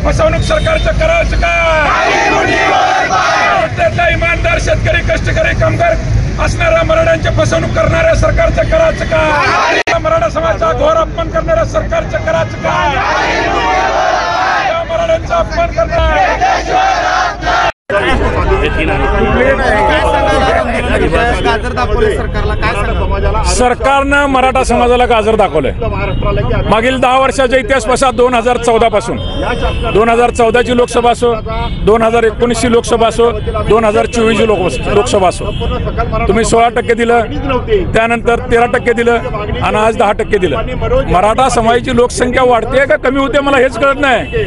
फसवणूक सरकारचं करायचं काय? इमानदार शेतकरी, कष्टकरी, कामगार असणाऱ्या मराठ्यांची फसवणूक करणाऱ्या सरकारचं करायचं काय? मराठा समाजाचा घोर अपमान करणाऱ्या सरकारचं करायचं काय? या मराठ्यांचा अपमान करणार सरकारनं मराठा समाजाला गाजर दाखवलंय. मागील 10 वर्षाच्या इतिहासापासून 2014 पासून 2014ची लोकसभा असो, 2019ची लोकसभा असो, 2024ची लोकसभा असो, तुम्ही 16% दिलं, त्यानंतर 13% दिलं आणि आज 10% दिलं. मराठा समाजाची लोकसंख्या वाढते का कमी होते मला हेच कळत नाही.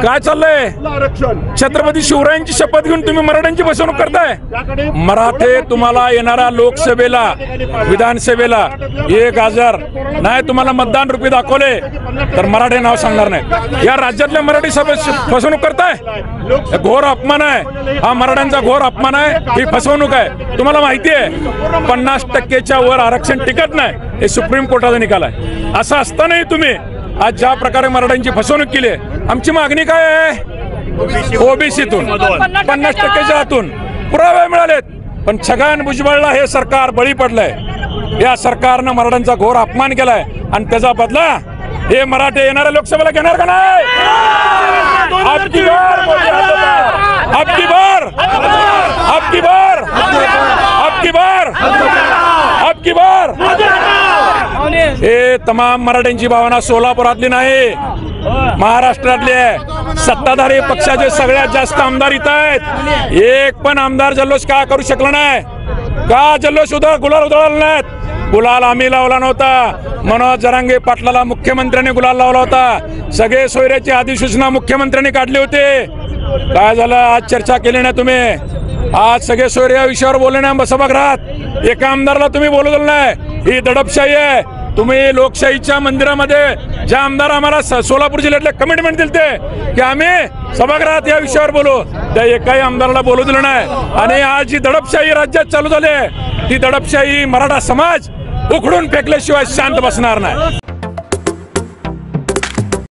काय चाललंय? छत्रपती शिवरायांची शपथ घेऊन तुम्ही मराठ्यांची फसवणूक करताय. मराठे तुम्हाला येणाऱ्या लोकसभेला, विधानसभेला 1000 नाही तुम्हाला मतदान रुपये दाखवले तर मराठे नाव सांगणार नाही. या राज्यातल्या मराठी फसवणूक करताय. घोर अपमान आहे हा, मराठ्यांचा घोर अपमान आहे, ही फसवणूक आहे. तुम्हाला माहिती आहे 50%च्या वर आरक्षण टिकत नाही, हे सुप्रीम कोर्टाचा निकाल आहे. असं असतानाही तुम्ही आज ज्या प्रकारे मराठ्यांची फसवणूक केली आहे, आमची मागणी काय आहे? ओबीसीतून 50%च्या आतून पुरावे मिळालेत, पण छगन भुजबळला हे सरकार बळी पडलंय. या सरकारनं मराठ्यांचा घोर अपमान केलाय आणि त्याचा बदला हे मराठे येणाऱ्या लोकसभेला घेणार का नाही? अबकी बार अबकी बार अबकी बार अबकी बार अबकी बार हे तमाम मराठ्यांची भावना सोलापुरातली नाही, महाराष्ट्रातले आहे. सत्ताधारी पक्षाचे सगळ्यात जास्त आमदार इथं आहेत. एक पण आमदार जल्लोष का करू शकला नाही? का जल्लोष गुलाल उधळला नाहीत? गुलाल आम्ही लावला नव्हता, मनोज जरांगे पाटलाला मुख्यमंत्र्यांनी गुलाल लावला होता. सगळे सोयऱ्याची अधिसूचना मुख्यमंत्र्यांनी काढली होती. काय झालं? आज चर्चा केली नाही तुम्ही. आज सगळे सोयरे या विषयावर बोलले नाही सभागृहात. एका आमदारला तुम्ही बोलू दिलं नाही. ही दडपशाही आहे. तुम्ही लोकशाहीच्या मंदिरामध्ये ज्या आमदार आम्हाला सोलापूर जिल्ह्यातले कमिटमेंट दिलते की आम्ही सभागृहात या विषयावर बोलू, त्या एकाही आमदाराला बोलू दिलं नाही. आणि आज जी दडपशाही राज्यात चालू झाली ती दडपशाही मराठा समाज उखडून फेकल्याशिवाय शांत बसणार नाही.